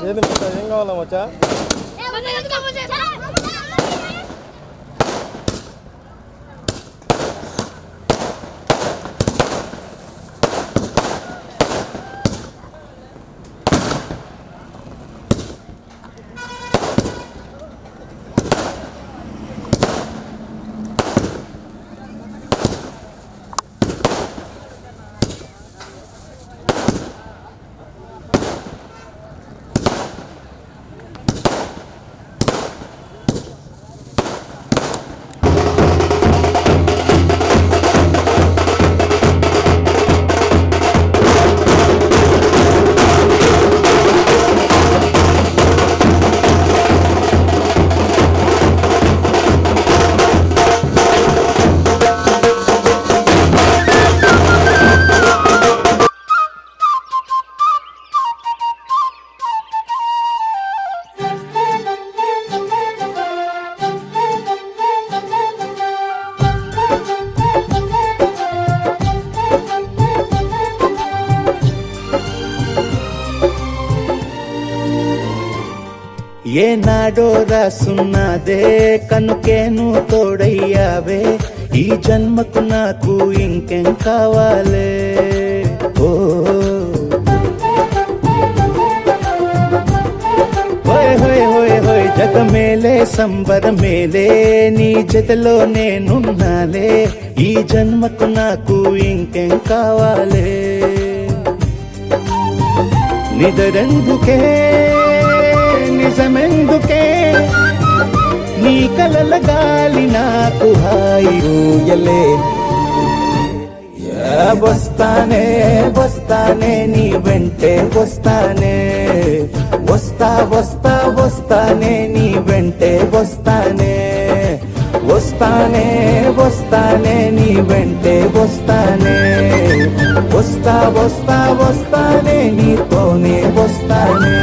ఏది మచ్చా, ఏం కావాలా మచ్చా? ఏనాడో రాసున్నదే కనుకేను తోడయ్యావే, ఈ జన్మకు నాకు ఇంకేం కావాలే. ఓ హోయ్ హోయ్ హోయ్ హోయ్ జగమేలే సంబరమేలే, నీ జతలో నేనున్నాలే, ఈ జన్మకు నాకు ఇంకేం కావాలే. నిదరెందుకే నిజమెందుకే, నీ కలల గాలి నాకు హాయిలే. వస్తానే వస్తానే నీ వెంటే వస్తానే, వస్తా వస్తా వస్తానే నీ వెంటే వస్తానే, వస్తానే వస్తానే నీ వెంటే వస్తానే, వస్తా వస్తా వస్తానే నీతోనే వస్తానే.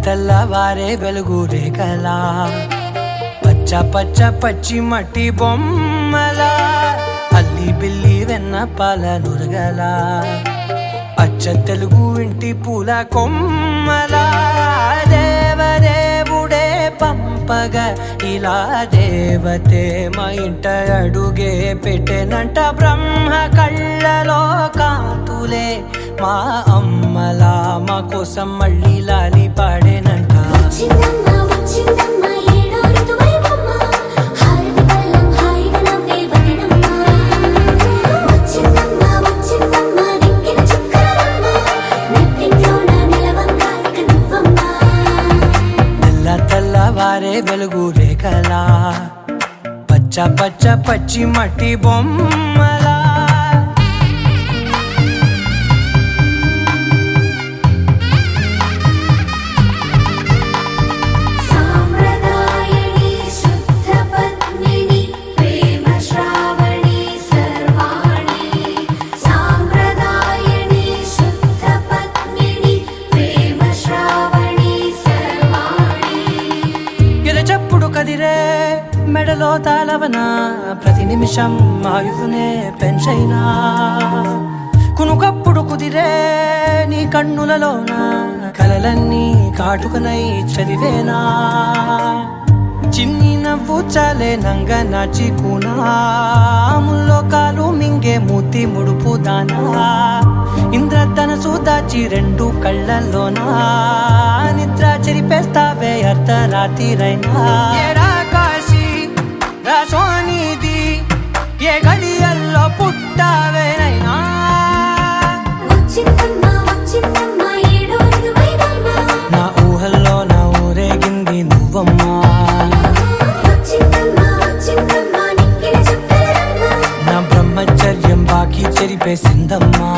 తెల్లవారే వెలుగు రేఖలా పచ్చ పచ్చి మట్టి బొమ్మల అల్లి బిల్లి వెన్న పాల నురగల అచ్చ తెలుగు ఇంటి పూల కొమ్మల దేవదేవుడే పంపగ ఇలా దేవతే మా ఇంట అడుగే పెట్టెనంట బ్రహ్మ కళ్ళలో కాంతులే మా అమ్మలా మా కోసం మళ్ళీ లాలి పాడేనంట తెల్లవారే వెలుగు రేఖలా పచ్చ పచ్చ పచ్చి మట్టి బొమ్మలా కదిరే మెడలో తాళవన ప్రతి నిమిషం ఆయుధునే పెంచైనా కునుకప్పుడు కుదిరే నీ కన్నులలోన కలలన్నీ కాటుకనై చదివేనా చిన్ని నవ్వు చాలే నంగ నాచి కూనాముల్లో కాలు మింగే మూతి ముడుపు దానా ఇంద్రధనసు దాచి రెండు కళ్ళల్లోనా నిద్ర చెరిపేస్తావే అర్ధరాత్రిరైనా కాశీ రాసోనిది ఏ గడియల్లో పుట్టావేనైనా నా ఊహల్లో నా ఊరేగింది నువ్వమ్మా నా బ్రహ్మచర్యం బాకీ చెరిపేసిందమ్మా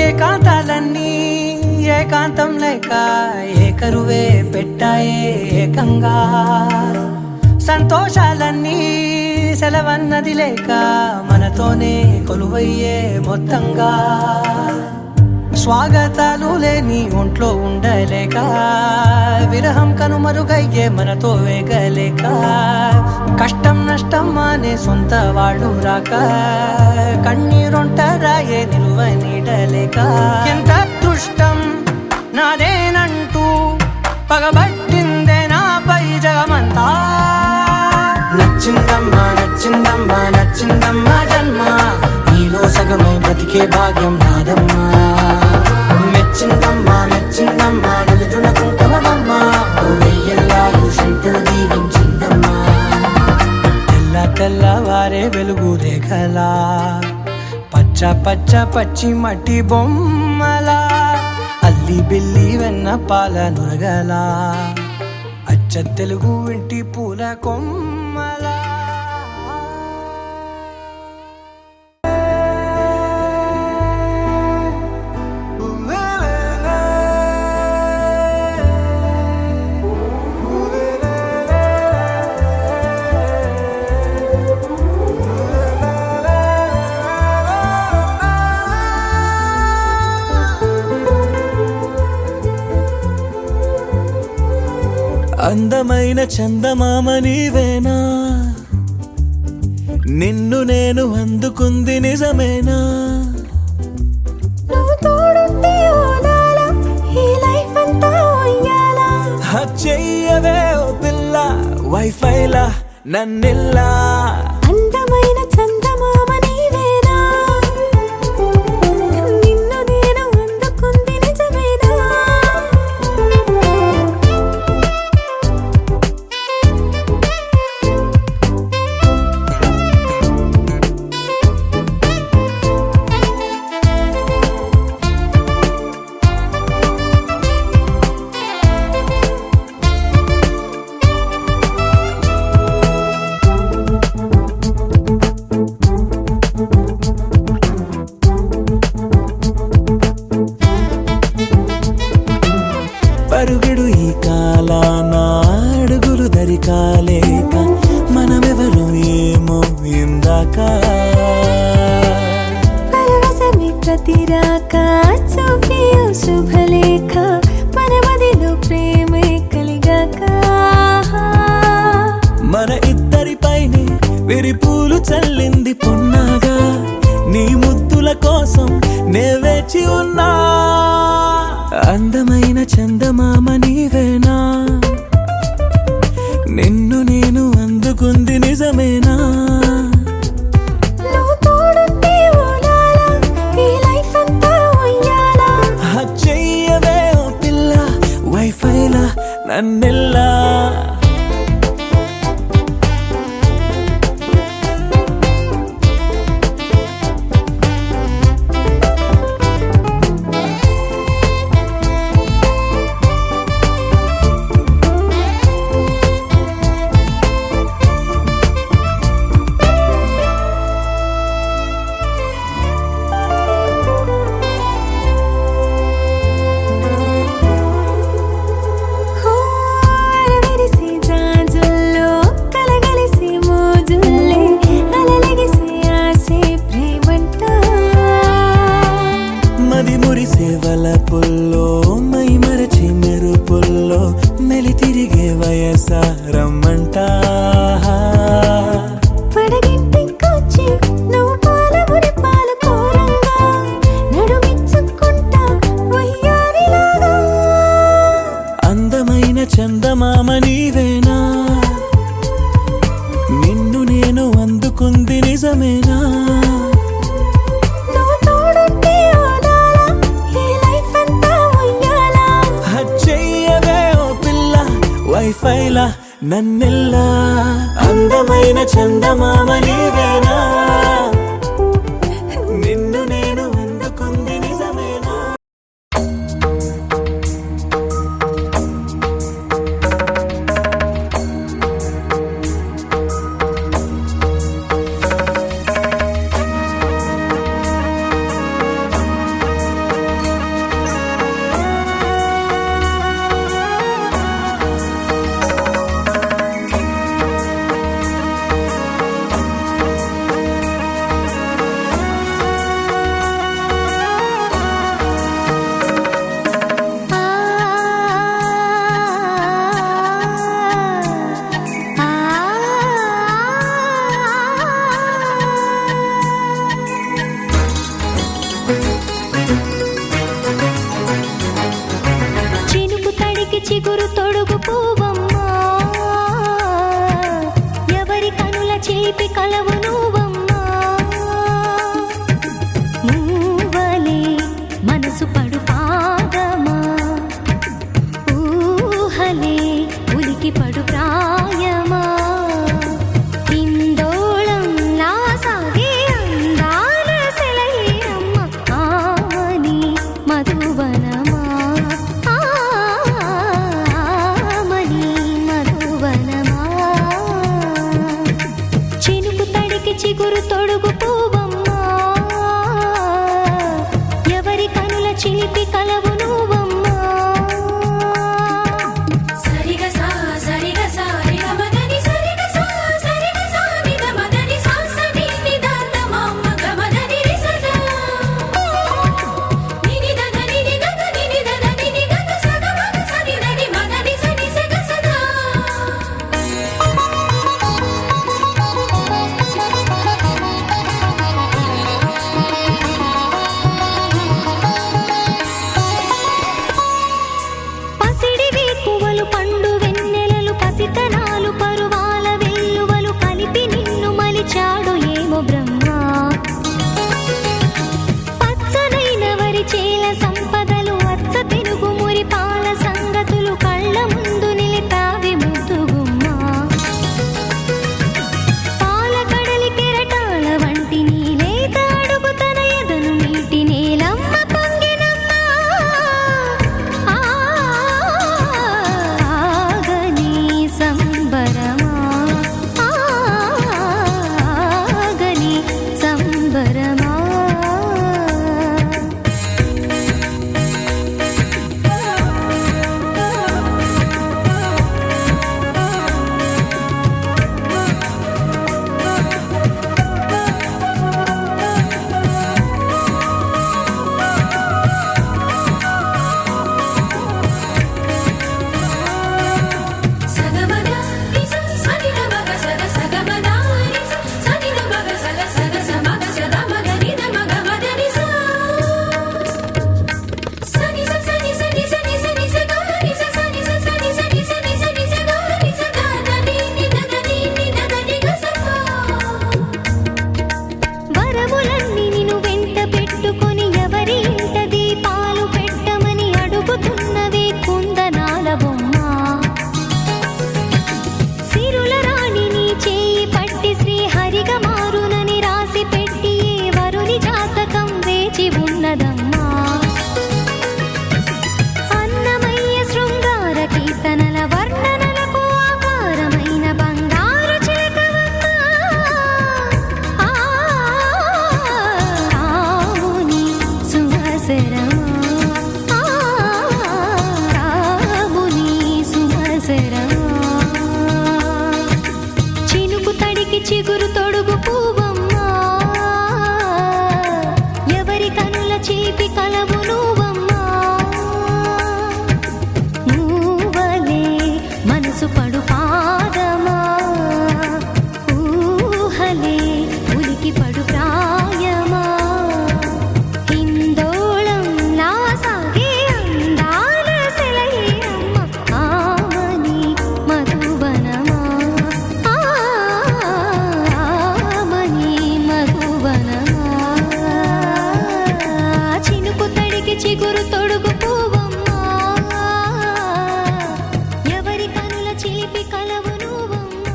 ఏకాంతాలన్నీ ఏకాంతం లేక ఏకరువే పెట్టాయే ఏకంగా సంతోషాలన్నీ సెలవన్నది లేక మనతోనే కొలువయ్యే మొత్తంగా స్వాగతాలు లేని ఒంట్లో ఉండలేక విరహం కనుమరుగయ్యే మనతో వేగలేక కష్టం నష్టం అనే సొంత వాళ్ళు రాక కన్నీరొంటరాయే నిలువ నీడలేక ఎంత అదృష్టం నాదేనంటూ పగబట్టిందే నాపై జగమంతా నచ్చిందమ్మా నచ్చిందమ్మా నచ్చిందమ్మా జన్మ నీలో సగమై బ్రతికే భాగ్యం నాదమ్మా మెచ్చిందమ్మా మెచ్చిందమ్మా నిలుచున కుంకుమమ్మా వెయ్యల్లాలు శంకరు దీవించిందమ్మా తెల్లవారే వెలుగు రేఖలా పచ్చ పచ్చ పచ్చి మట్టి బొమ్మలా అల్లి బిల్లి వెన్న పాల నురగలా అచ్చ తెలుగు ఇంటి పూల కొమ్మలా అందమైన చందమామ నీవేనా నిన్ను నేను అందుకుంది నిజమేనా చెయ్యవే ఓ పిల్ల వైఫైలా నన్నిల్లా అందమైన చందమామ నీవేనా నిన్ను నేను అందుకుంది నిజమేనా నిన్ను నేను అందుకుంది నిజమేనా? నువ్వు తోడుంటే ఊలాలా, ఈ లైఫ్ అంతా ఉయ్యాలా. చెయ్యవే ఓ పిల్ల వైఫైలా నన్నెల్లా. విరిసే జాజుల్లో కలగలిసే మోజుల్లే అలలగిసే ఆసే ప్రేమంట. మది మురిసే వలపుల్లో మై మరచి మెరుపుల్లో మెలి తిరిగే వయసారమ్మంట. పడగింటికొచ్చి నువ్వు పాలబురి పాలు కోరంగా నడుమిచ్చుకుంటా వయ్యారిలాగా. అందమైన చందమామ నీవేనా? నిన్ను నేను అందుకుంది నిజమేనా? నువ్వు తోడుంటే ఓదాలా, ఈ లైఫ్ అంతా ఉయ్యాలా. చెయ్యవే ఓ పిల్ల వైఫైలా నన్నెల్లా. అందమైన చందమామ నీవేనా? నిన్ను నేను అందుకుంది నిజమేనా? చినుకు తడికి చిగురు తొడుగు పూవమ్మా, ఎవరి కనుల చేపి కలవు నువ్వమ్మా. నువ్వలే మనసు పడు పాదమా, ఊహలే ఉలికి పడు ప్రాయమా. ఇందోళం నా సాగే అందాల సెలయేరమ్మ, ఆమని మధువనమా, ఆమని మధువనమా. చినుకు తడికి చిగురు తొడుగు పూవమ్మా, ఎవరి కనుల చిలిపి కలవు నువ్వమ్మా. సరిగ సా సరిగ సారి గమదని సరి తడికి చిగురు తొడుగు పువ్వమ్మా ఎవరి కనుల చీపి కలవు నువ్వమ్మా నువ్వలే మనసు పడు పాదమా ఊహలే ఉలికి పడు ప్రాయమా హిందోళం నా సాగే అందాల సెలయేరమ్మ ఆమని మధువనమా ఆమని మధువనమా చినుకు తడికి చిగురు తొడుగు పువ్వమ్మా ఎవరి కనుల చిలిపి కలవు నువ్వమ్మా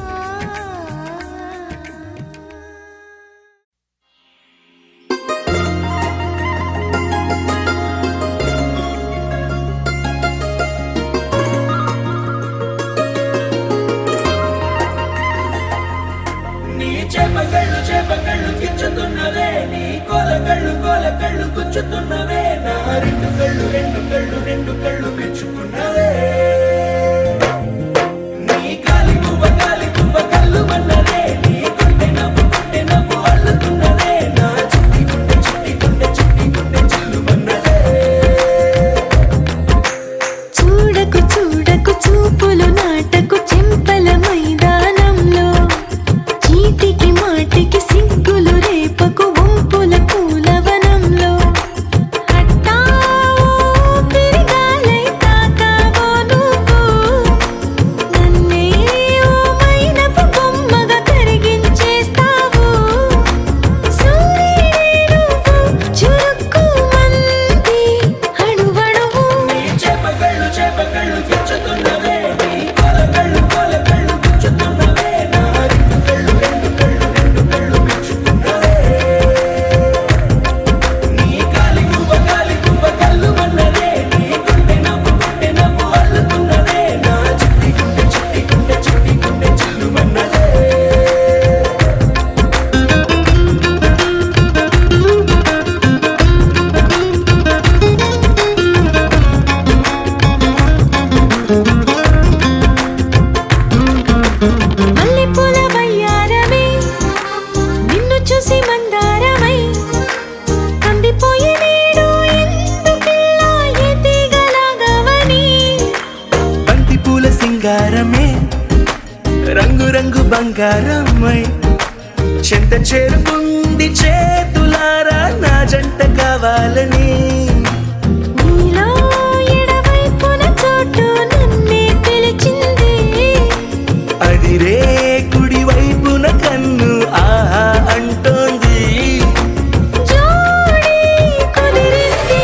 నీ చేపకళ్ళు గిచ్చుతున్నవే నీ కోలకళ్ళు గుచ్చుతున్నవే నా రెండు కళ్ళు మెచ్చుకున్నవే నీ కాలి పువ్వ కళ్ళు మన్నదే నీ కొంటె నవ్వు అల్లుతున్నదే నా చిట్టి గుండె చిల్లు మన్నదే చూడకు చూడకు చూపులు నాటకు చెంపల మైదానంలో చీటికి మాటికి సిగ్గులు రేపకు వంపుల పూలవనంలో హట్టావో తిరిగాలై తాకావో నువ్వు నన్నే ఓ మైనపు బొమ్మగా కరిగించేస్తావు సూర్యుడే నువ్వు చురుక్కుమంది అణువణువు నీ చేపకళ్ళు గిచ్చుతున్నవే నీ కోలకళ్ళు గుచ్చుతున్నవే నా రెండు కళ్ళు మెచ్చుకున్నవే నీ కాలి పువ్వ కళ్ళు మన్నదే నీ కొంటె నవ్వు అల్లుతున్నదే నా చిట్టి గుండె చిల్లు మన్నదే మల్లెపూల వయ్యారమే నిన్ను చూసి మందారమై కందిపోయి నేడు ఎందుకిలా ఎదిగలాగవని బంతి పూల సింగారమే రంగు బంగారమై చెంత చేరుకుంది చేతులారా నా జంట కావాలని నీలో ఎడవైపున చోటు నన్నే పిలిచింది అదిరే కుడి వైపున కన్ను ఆహా అంటోంది జోడి కుదిరింది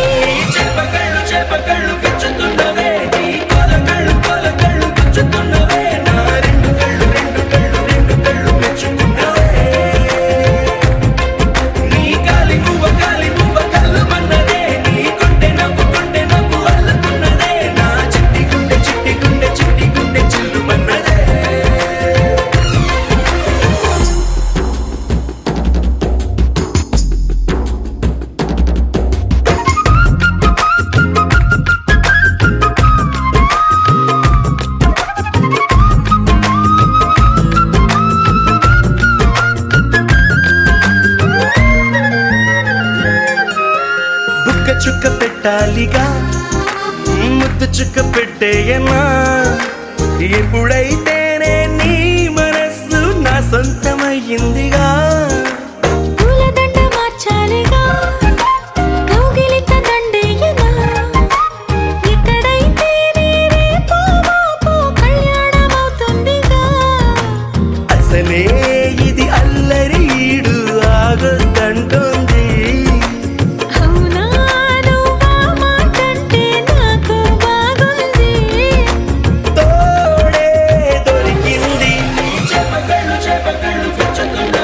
చేపకళ్ళు గిచ్చుతున్నవే నీ కోలకళ్ళు గుచ్చుతున్నవే నా రెండు కళ్ళు మెచ్చుకున్నవే నీ కాలి పువ్వ కళ్ళు మన్నదే నీ కొంటె నవ్వు అల్లుతున్నదే నా చిట్టి గుండె చిల్లు మన్నదే బుక్క చుక్క పెట్టాలిగా ముద్దు చుక్క పెట్టేయనా ఎప్పుడైతేనే నీ మనస్సు నా సొంతమయ్యిందిగా పూలదండ మార్చాలిగా కౌగిలిత దండేయనా ఎక్కడైతే రేపో మాపో కళ్యాణమవుతుందిగా అసలే ఇది అల్లరి ఈడు ఆగొద్దంటోంది అవునా నువ్వా మాటంటే నాకు బాగుంది తోడే దొరికింది చేపకళ్ళు గుచ్చుతున్నా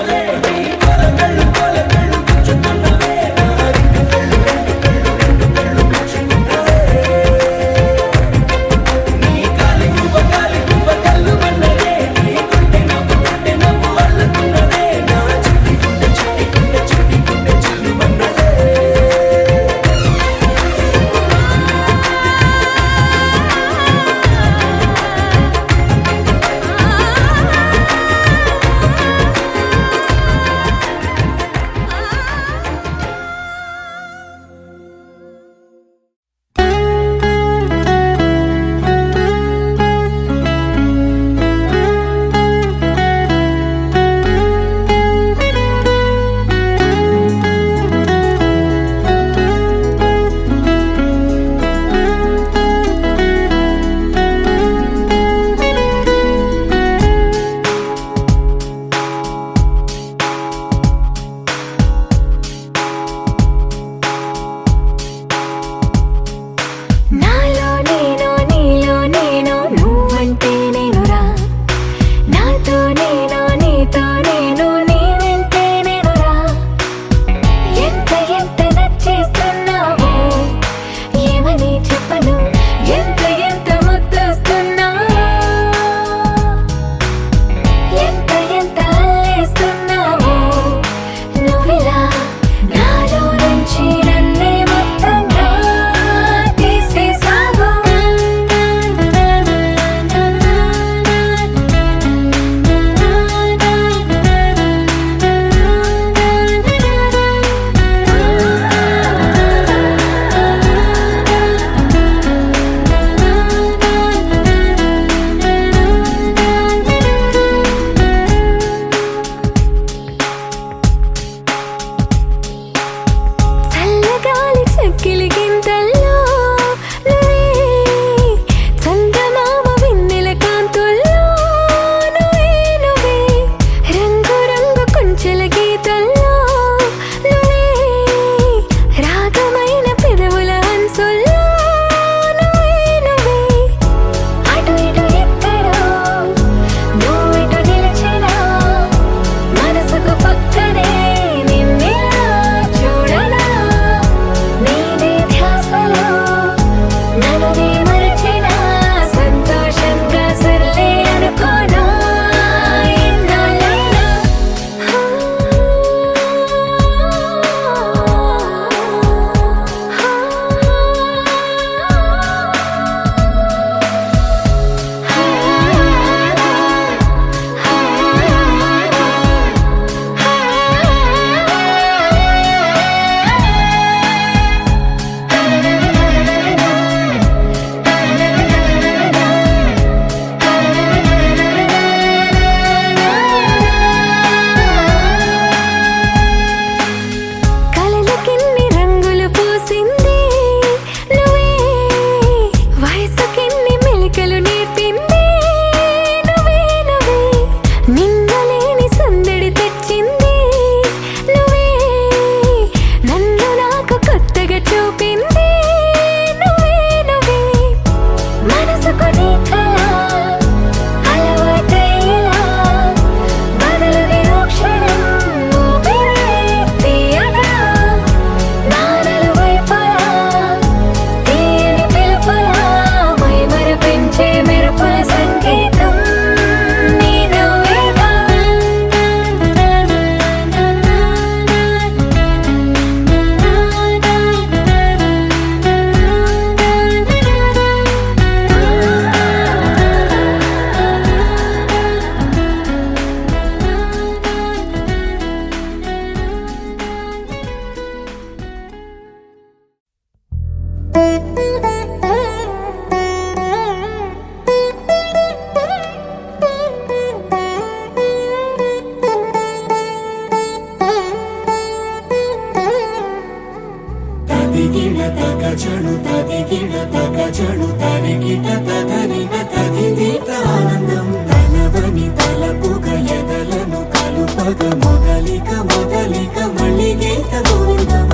కలుపక మొదలిక మొదలిక మళ్ళీ గీత గోవిందం.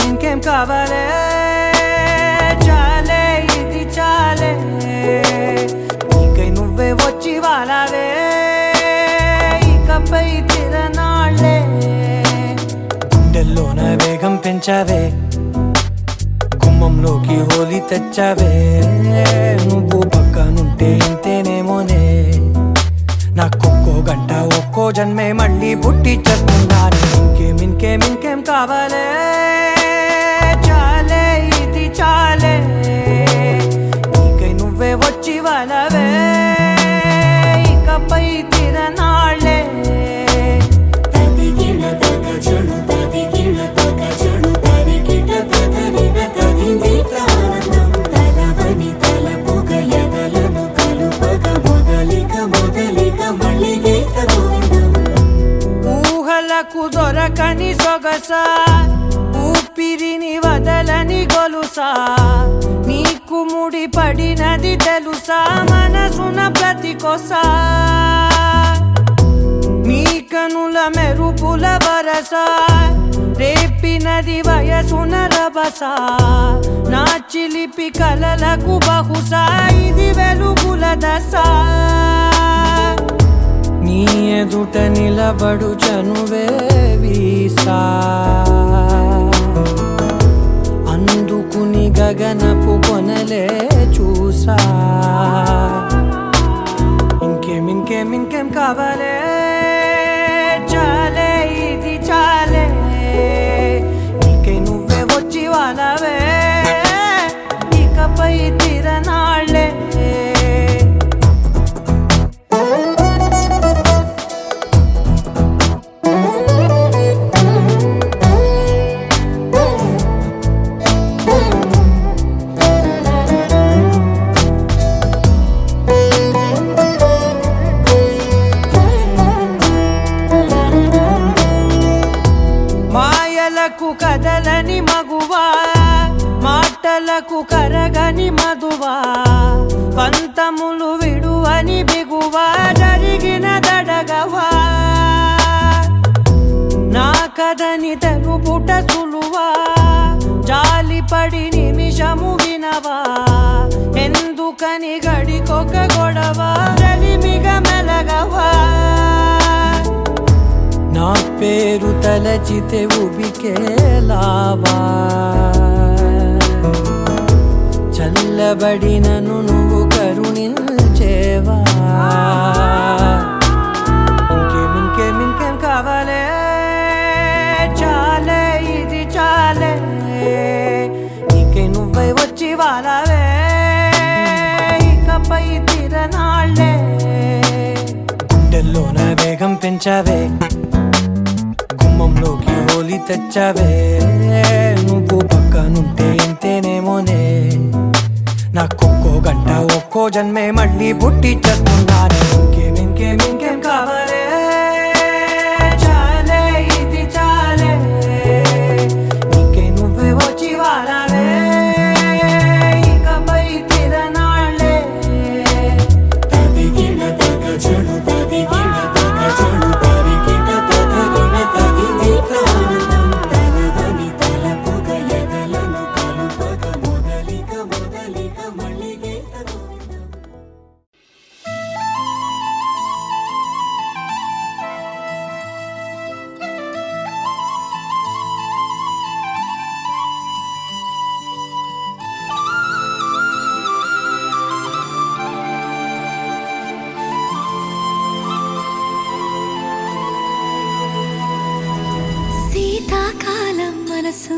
ఇంకేం కావాలే చాలే ఇది చాలే నీకై నువ్వే వచ్చి వాలావే ఇకపై తిరనాళ్ళే గుండెల్లోన వేగం పెంచావే గుమ్మంలోకి హోలీ తెచ్చావే నువ్వు పక్కనుంటే ఇంతేనేమోనే నాకొక్కో గంట ఒక్కో జన్మే మళ్ళీ పుట్టి చేస్తున్నాను. ఇంకేం కావాలే చాలే ఇది చాలే నీకై నువ్వే వచ్చి వాలవే ఇకపై తిరనాళ్ళే తదిగిన తగజను తదిగిన తగజను తరిగిట తదరిన తదింది ప్రాణం తలవని తలపుగ ఎదలను కలుపక మొదలిక మొదలిక మళ్ళీ గీత గోవిందం. ఊహలకు దొరకని సొగసా ఊపిరిని వదలని గొలుసా నీకు ముడి పడినది తెలుసా మనసున ప్రతి కొసా నీ కనుల మెరుపుల వరస రేపినది వయసున రభస నా చిలిపి కలలకు బహుశా ఇది వెలుగుల దశ నీ ఎదుట నిలబడు చనువే వీసా అందుకుని గగనపు కొనలే చూసా. ఇంకేం కావాలే చాలే ఇది చాలే నీకై నువ్వే వచ్చి వాలవే ఇకపై తిరనాళ్ళే. మాయలకు కదలని మగువా మాటలకు కరగని మధువా పంతములు విడువని బిగువా జరిగిన దడగవా నా కదని తెలుపుట సులువా జాలిపడి నిమిషము వినవా ఎందుకని గడికొక గొడవ రలిమిగ మెలగవా నా పేరు తలచితే ఉబికేలావా చల్లబడినను నువ్వు కరుణించేవా. ఇంకేం కావాలే చాలే ఇది చాలే నీకై నువ్వే వచ్చి వాలవే ఇకపై తిరనాళ్ళే గుండెల్లోన వేగం పెంచావే గుమ్మంలోకి హోలీ తెచ్చావే నువ్వు పక్కనుంటే ఇంతేనేమోనే నాకొక్కో గంట ఒక్కో జన్మే మళ్ళీ పుట్టి చేస్తున్నాను. ఇంకేం కావాలే చాలే ఇది చాలే నీకై నువ్వే వచ్చి వాలవే ఇకపై తిరనాళ్ళే తదిగిన తగజను తదిగిన తగజను తరిగిట తదరిన తదింది ప్రాణం తలవని తలపుగ ఎదలను కలుపక మొదలిక మొదలిక మళ్ళీ గీత గోవిందం. శీతాకాలం మనసు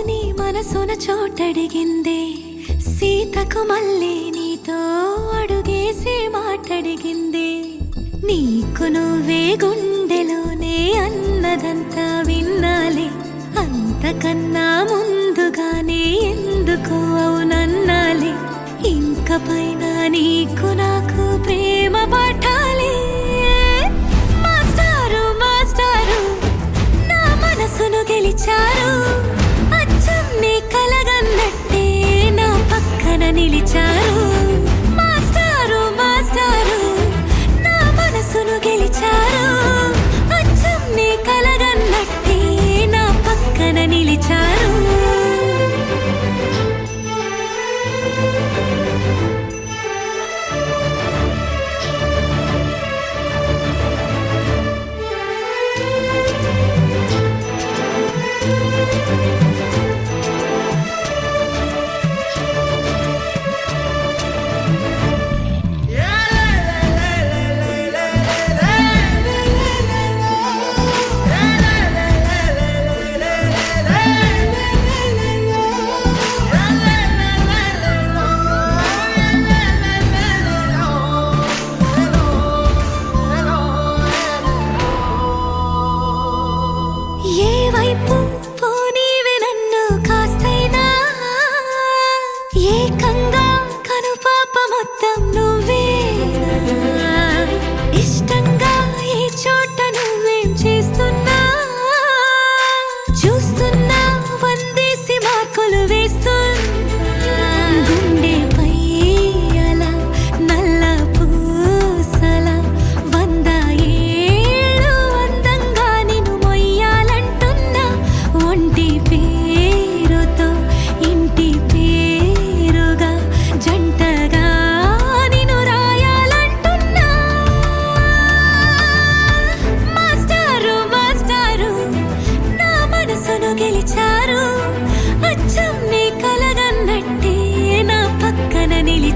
నీ మనసున చోటడిగిందే సీతకు మళ్ళీ నీతో అడుగేసి మాటడిగిందే నీకు నువ్వే గుండెలోనే అన్నదంతా విన్నాలే అంతకన్నా ముందుగానే ఎందుకు అవునన్నాలే ఇంక పైన నీకు నాకు ప్రేమ పాఠాలే మాస్టారు మాస్టారు నా మనసును గెలిచారు అచ్చం నీ కలగన్నట్టే నా పక్కన నిలిచారు మాస్టారు మాస్టారు నా మనసును గెలిచారు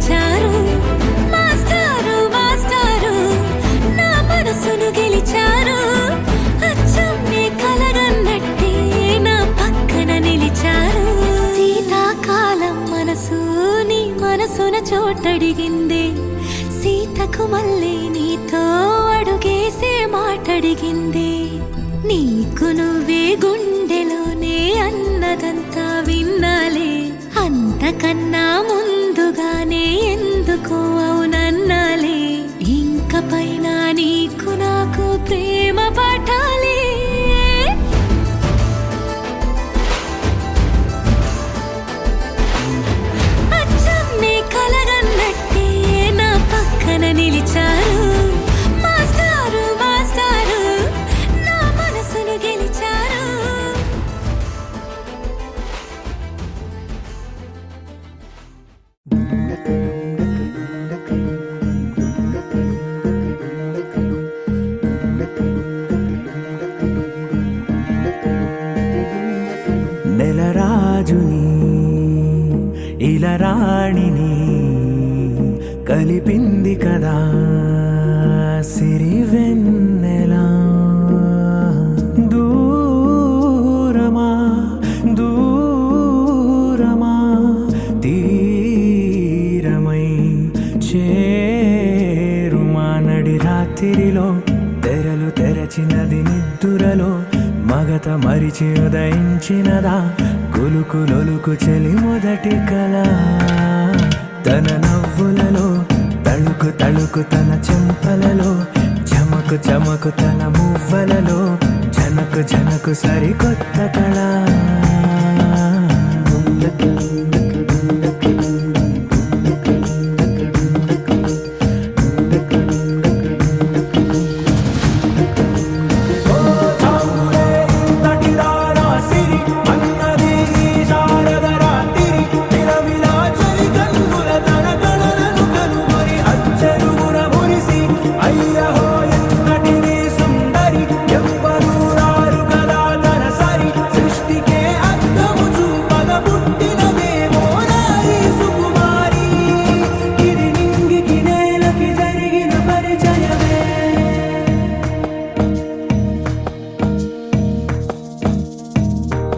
నిలిచారు. మాస్టారు మాస్టారు నా మనసును గెలిచారు. అచ్చం నీ కలగన్నట్టే నా పక్కన నిలిచారు. శీతాకాలం మనసు నీ మనసున చోటడిగింది. సీతకు మళ్ళీ నీతో అడుగేసే మాటడిగింది. నీకు నువ్వే గుండెలోనే అన్నదంతా విన్నాలే. అంతకన్నా ముందుగానే ఎందుకో అవునన్నాలే. ఇంక పైన నీకు నాకు ప్రేమ పాఠాలే. అచ్చం నీ కలగన్నట్టే నా పక్కన నిలిచారు. మాస్టారు మాస్టారు నా మనసును గెలిచారు. నెలరాజుని ఇలరాణిని కలిపింది కదా సిరివెన్నెలా. దూరమా దూరమా తీరమై చేరుమా. నడి రాత్రిలో తెరలు తెరచినది నిద్దురలో మగత మరిచి ఉదయించినదా కులుకులొలుకు చెలి మొదటి కళ. తన నవ్వులలో తళుకు తళుకు తన చెంపలలో చమకు చమకు తన మువ్వలలో జనకు జనకు సరికొత్త కళ.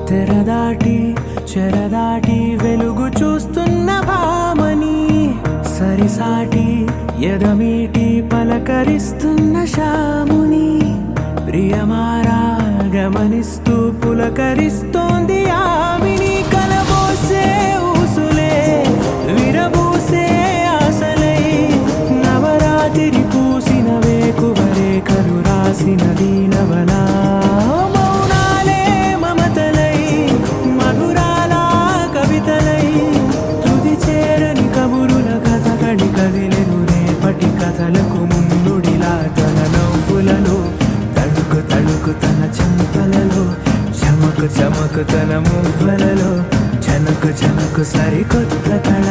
తెరదాటి చెరదాటి వెలుగు చూస్తున్న భామని సరిసాటి ఎదమీటి పలకరిస్తున్న శాముని. ప్రియమారా గమనిస్తూ పులకరిస్తోంది ఆమిని. కలబోసే ఊసులే విరబూసే ఆశలై నవరాత్రి పూసిన వేకువరేఖలు రాసిన దీనవనా. కదిలెను రేపటి కథలకు ముందుడిలా. తన నవ్వులలో తళుకు తళుకు తన చెంపలలో చమకు చమకు తన మువ్వలలో జనకు జనకు సరికొత్త కళ.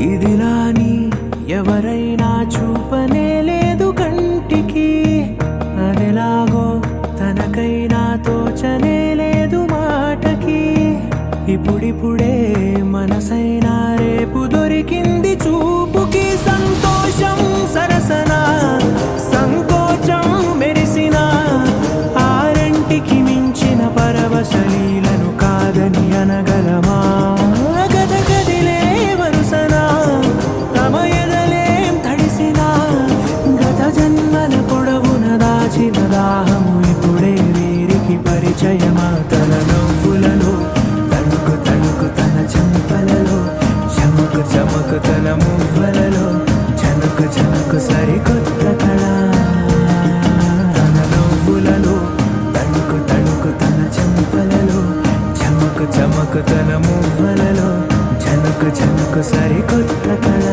ఇదిలాని ఎవరైనా చూపనే లేదు కంటికి. అదెలాగో తనకైనా తోచనే లేదు మాటకి. ఇప్పుడిప్పుడే మనసైనా రేపు దొరికింది చూపుకి. సంతోషం సరసన సంకోచం మెరిసిన ఆరంటికి మించిన పరవశలీలను కాదని అనగలమా. గద గదిలే వరుసనా తమ ఎదలేం తడిసినా గత జన్మల పొడవున దాచిన దాహము ఇప్పుడే వీరికి పరిచయమా. తన నవ్వులలో తణుకు తణుకు తన చెంపలలో చమకు చమకు తన మువ్వలలో జనకు జనకు సరికొత్త కళ. తన నవ్వులలో తణుకు తణుకు తన చెంపలలో చమకు చమకు తన మువ్వలలో జనకు జనకు సరికొత్త కళ.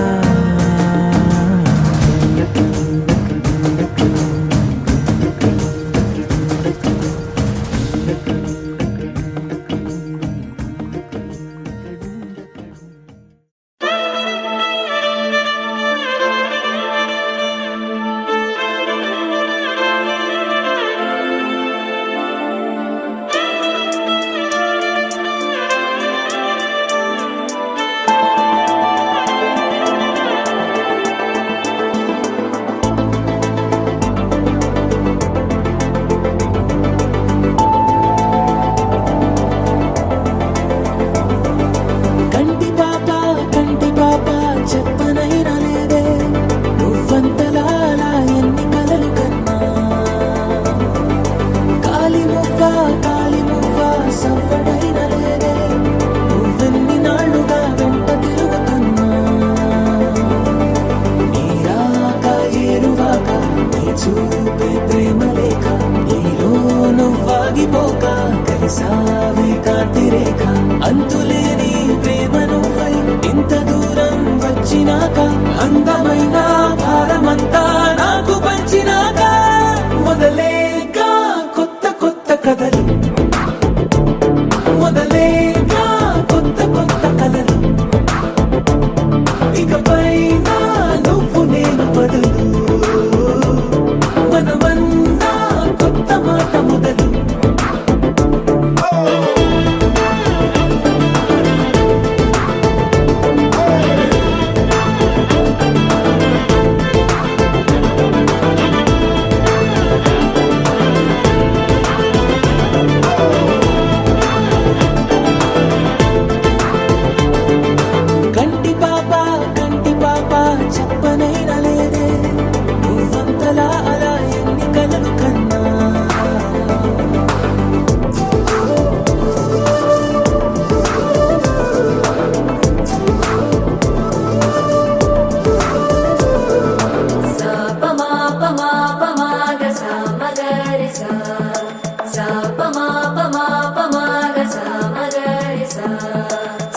పోక కలిసావే కాంతి రేఖ అంతులేని ప్రేమ నువ్వై ఇంత దూరం వచ్చినాక అందమైన భారమంతా నాకు పంచినాక మొదలేగా కొత్త కొత్త కథలు మొదలేగా కొత్త కొత్త కలలు ఇకపై నువ్వు నేను బదులు మనమన్నా కొత్త మాట మొదలు కంటి పాప చెప్పనైనా లేదే నువ్వంతలా అలా ఎన్ని కలలు కన్నా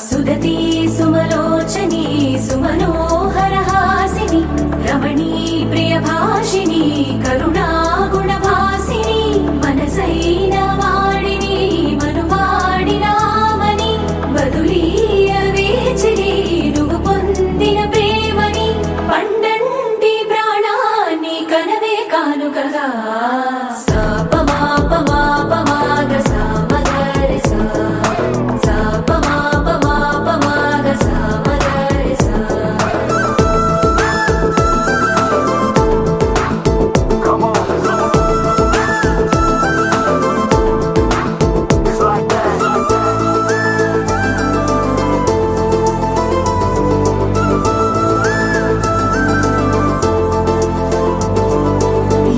సుదతి సుమలోచని సుమనోహరహాసిని రమణీ ప్రియభాషిణి కరుణా గుణభాసిని మనసైన వాడిని మనువాడినామని బదులీయ వేచిరి నువ్వు పొందిన ప్రేమని పండంటి ప్రాణాన్ని కనవే కానుకగా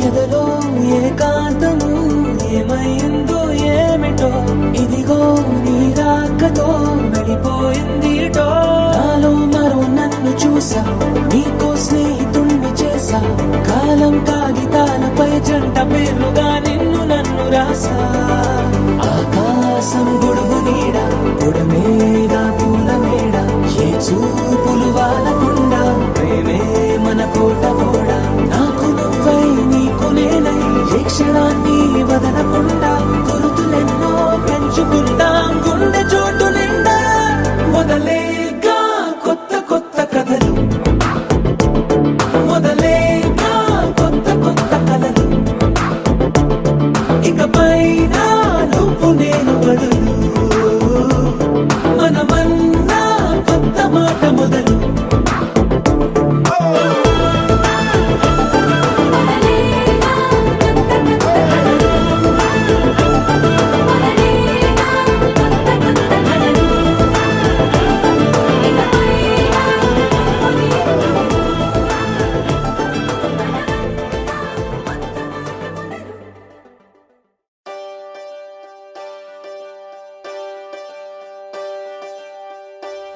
ఎదలో ఏకాంతము ఏమైందో ఏమిటో ఇదిగో నీ రాకతో వెళ్ళిపోయిందిటో నాలో మరో నన్ను చూసా నీకో స్నేహితుణ్ణి చేసా కాలం కాగితాలపై జంట పేర్లుగా నిన్ను నన్ను రాసా ఆకాశం గొడుగు నీడ గుడమేగా పూల మేడ ఏ చూపులు వాలకుండా ప్రేమే మన కోట కూడా నాకు నువ్వై నీకు నేనై ఏ క్షణాన్ని వదలకుండా గుర్తులెన్నో పెంచుకుందాం గుండె చోటు నిండా మొదలేగా కొత్త కొత్త కథలు మొదలేగా కొత్త కొత్త కలలు ఇకపై నువ్వు నేను బదులు మనమన్నా కొత్త మాట మొదలు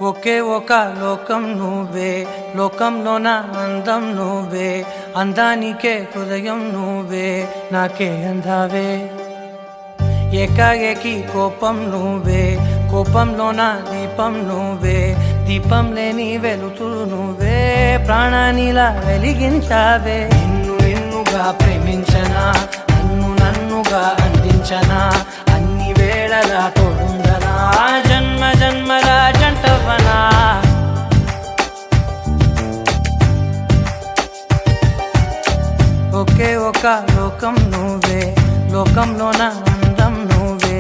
ఒకే ఒక లోకం నువ్వే లోకంలోన అందం నువ్వే అందానికే హృదయం నువ్వే నాకే అందావే ఏకాఏకి కోపం నువ్వే కోపంలోన దీపం నువ్వే దీపం లేని వెలుతురు నువ్వే ప్రాణానిలా వెలిగించావే నిన్ను నిన్నుగా ప్రేమించనా నన్నుగా అందించనా అన్ని వేళలా తోడుందనా జన్మ జన్మల జంటవనా ఒకే ఒక లోకం నువ్వే లోకంలోన అందం నువ్వే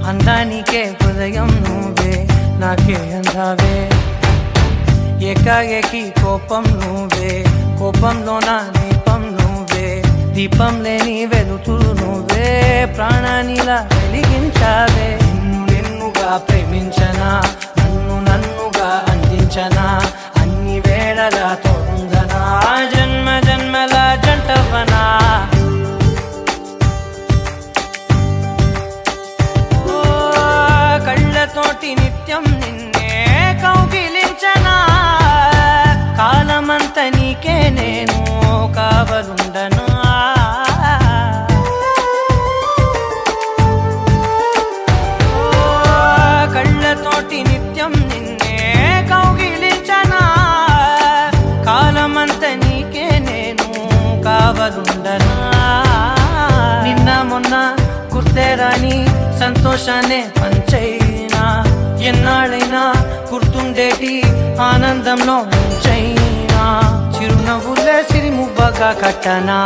అందానికే హృదయం నువ్వే నాకే అందావే ఏకాఏకి కోపం నువ్వే కోపంలోన దీపం నువ్వే దీపం లేని వెలుతురు నువ్వే ప్రాణానిలా వెలిగించావే నిన్ను నిన్నుగా ప్రేమించనా నన్నుగా అందించనా అన్ని వేళలా తోడుందనా జన్మ జన్మల జంటవనా కళ్ళతోటి నిత్యం నిన్నే కౌగిలించనా కాలమంత నీకే నేను కావలుండనా గుర్తేరాని సంతోషాన్ని పంచైనా ఎన్నాళ్ళైనా గుర్తుండేటి ఆనందంలో ముంచైనా చిరునవ్వులే సిరిముబ్బగా కట్టనా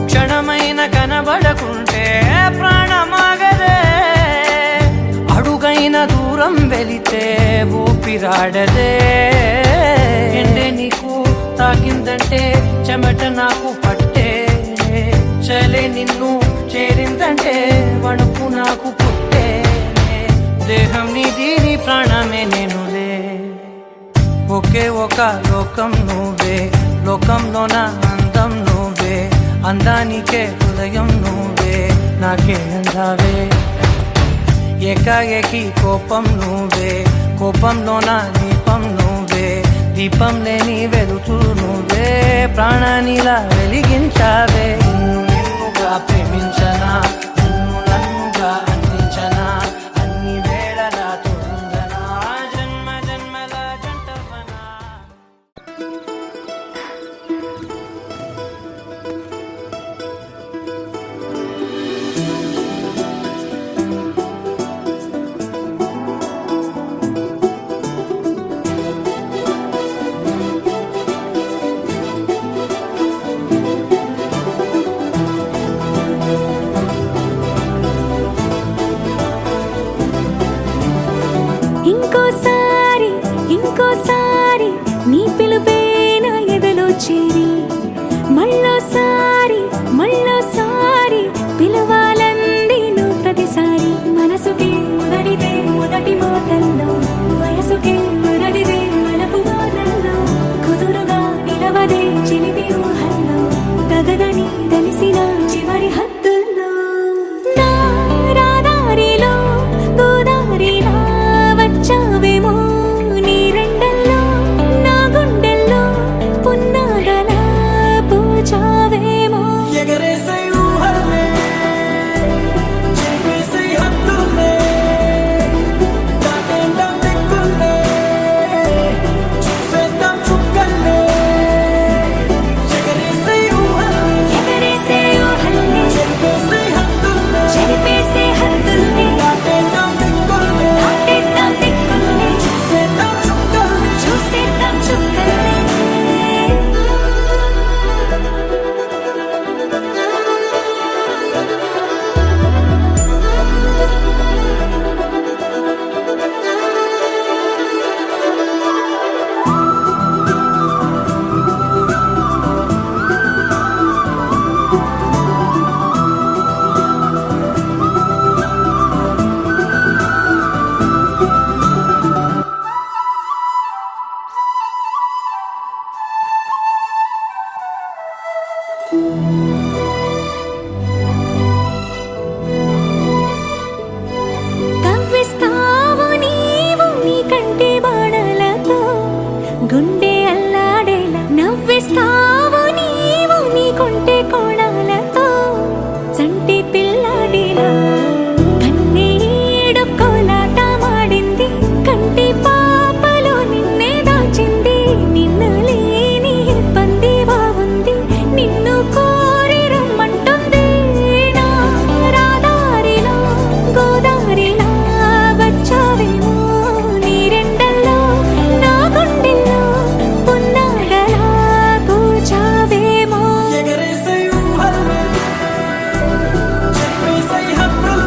క్షణమైన కనబడకుంటే ప్రాణమాగదే అడుగైన దూరం వెళితే ఊపిరాడదే ఎండే నీకు తాకిందంటే చెమట నాకు పట్టే చలే నిన్ను చేరిందంటే వణుకు నాకు పుట్టే దేహం నీది నీ ప్రాణమే నేనులే ఒకే ఒక లోకం నువ్వే లోకంలోన అందం నువ్వే అందానికే హృదయం నువ్వే నాకే అందావే ఏకాఏకి కోపం నువ్వే కోపంలోన దీపం నువ్వే దీపం లేని వెలుతురు నువ్వే ప్రాణానిలా వెలిగించావే నిన్నుగా ప్రేమించనా నిన్ను నన్నుగా అందించనా అన్ని వేళలా తోడుందనా జన్మ జన్మల జంటవనా ఇంకోసారి ఇంకోసారి నీ పిలుపే నా ఎదలో చేరి మళ్ళోసారి మళ్ళోసారి పిలవాలంది నువ్వు ప్రతిసారి మనసుకి మొదటిదే మొదటి మాటల్లో వయసుకి మొదటిదే మలపు వాదల్లో కుదురుగా నిలవదే చిలిపి ఊహల్లో తగదని తెలిసిన చివరి హద్దుల్లో నా రాదారిలో గోదారిలా వచ్చావేమో నీ రెండల్లో నా గుండెల్లో పున్నాగలా పూచావేమో ఎగరేసే ఊహల్లే చేసే హద్దుల్లే దాటేద్దాం దిక్కుల్లే చూసేద్దాం చుక్కల్లే ఎగరేసే ఊహల్లే ఎగరేసే ఊహల్లే చేసే హద్దుల్లే చెరిపేసే హద్దుల్ని దాటేద్దాం దిక్కుల్లే దాటేద్దాం దిక్కుల్ని చూసేద్దాం చుక్కల్లే చూసేద్దాం చుక్కల్ని కవ్విస్తావు నీవు నీ కంటి బాణలతో గుండె అల్లాడేలా నవ్విస్తావు నీవు నీ కొంటె కోణాలతో చంటి పిల్లాడిలా కన్నీడు కోలాట మాడింది కంటి పాపలో నిన్నే దాచింది నిన్ను లేని ఇబ్బంది బాగుంది నిన్ను కోరి రమ్మంటుంది నా రాదారిలో గోదారిలా వచ్చావేమో నీ రెండల్లో నా గుండెల్లో పున్నాగలా పూచావేమో ఎగరేసే ఊహల్లే చేసే హద్దుల్లే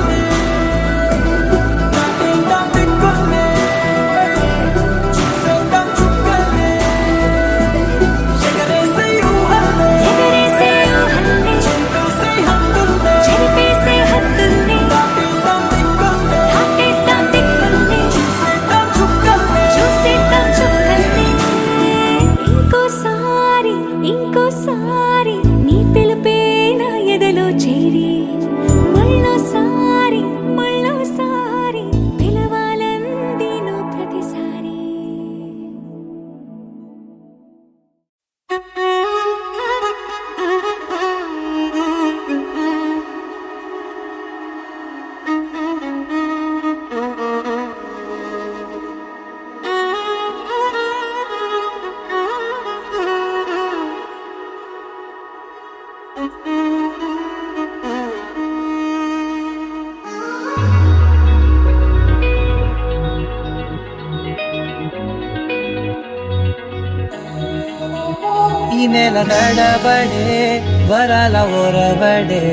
నెల నడబడే వరాల ఒరబడే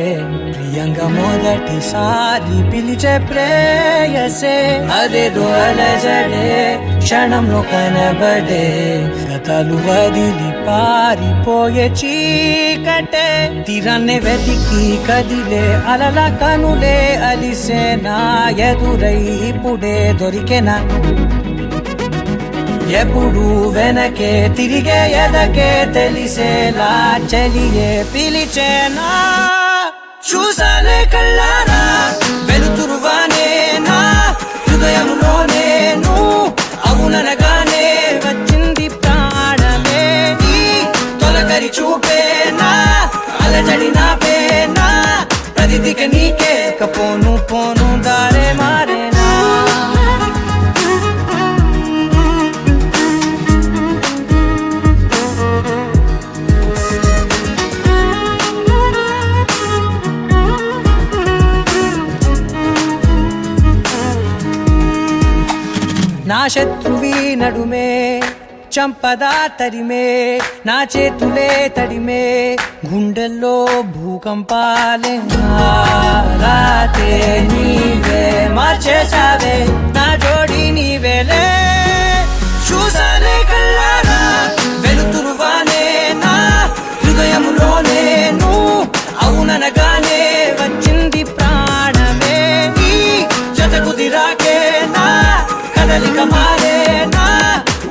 ప్రియంగా మొదటిసారి పిలిచే ప్రేయసే అదేదో అలజడే క్షణంలో కనబడే గతాలు వదిలి పారిపోయే చీకటే తీరాన్నే వెతికి కదిలే అలల కనులే అలిసే నా ఎదురై ఇప్పుడే దొరికెనా ఎప్పుడు వెనకే తిరిగే ఎదకే తెలిసేలా చెలియే పిలిచేనా చూసాలే కళ్ళారా వెలుతురువానే నా హృదయంలో నేను అవుననగానే వచ్చింది ప్రాణమే నీ తొలకరి చూపేనా అలజడి నా పేనా ప్రతిదిక నీకే పోను పోను దారే మారేనా నా శత్రువి నడుమే చంపదా తరిమే నా చేతులే తడిమే గుండెల్లో భూకంపాలే రాతే నీవే మార్చేసావే నా జోడి నీవేలే చూసాలే కళ్ళారా వెలుతురువానే నా హృదయములో నేను అవుననగానే వచ్చింది ప్రాణమే నీ జత కుదిరాకే నా కదలిక మారేనా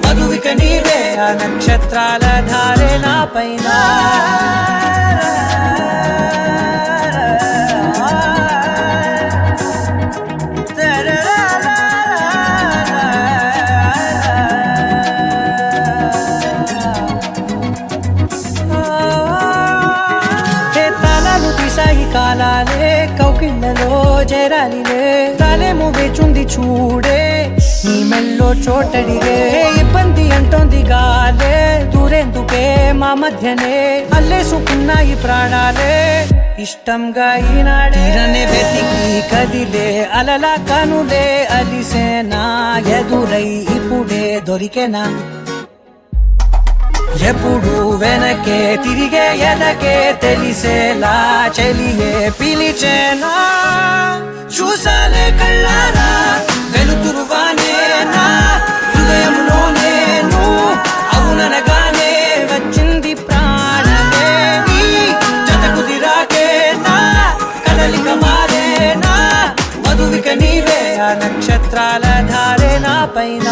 మధువిక నీవే ఆ నక్షత్రాల ధారే నా పైన తాళాలు తీసాయి కాలాలే కౌకిళ్ళలో చేరాలిలే తాలేమో వేచుంది చూడే నీ మెల్లో చోటడిగే ఇబ్బంది అంటోంది గాలే దూరేందుకే మా మధ్యనే అల్లేసుకున్నాయి ప్రాణాలే ఇష్టంగా ఈనాడే వెతికి కదిలే అలల కనులే అలిసేనా ఎదురై ఇప్పుడే దొరికెనా ఎప్పుడు వెనకే తిరిగే ఎదకే తెలిసేలా చెలియే పిలిచేనా చూసాలే కళ్ళారా వెలుతురువానే నా హృదయంలో నేను అవుననగానే వచ్చింది ప్రాణమే నీ జత కుదిరాకే నా కదలిక మారేనా మధువిక నీవే ఆ నక్షత్రాల ధారే నా పైన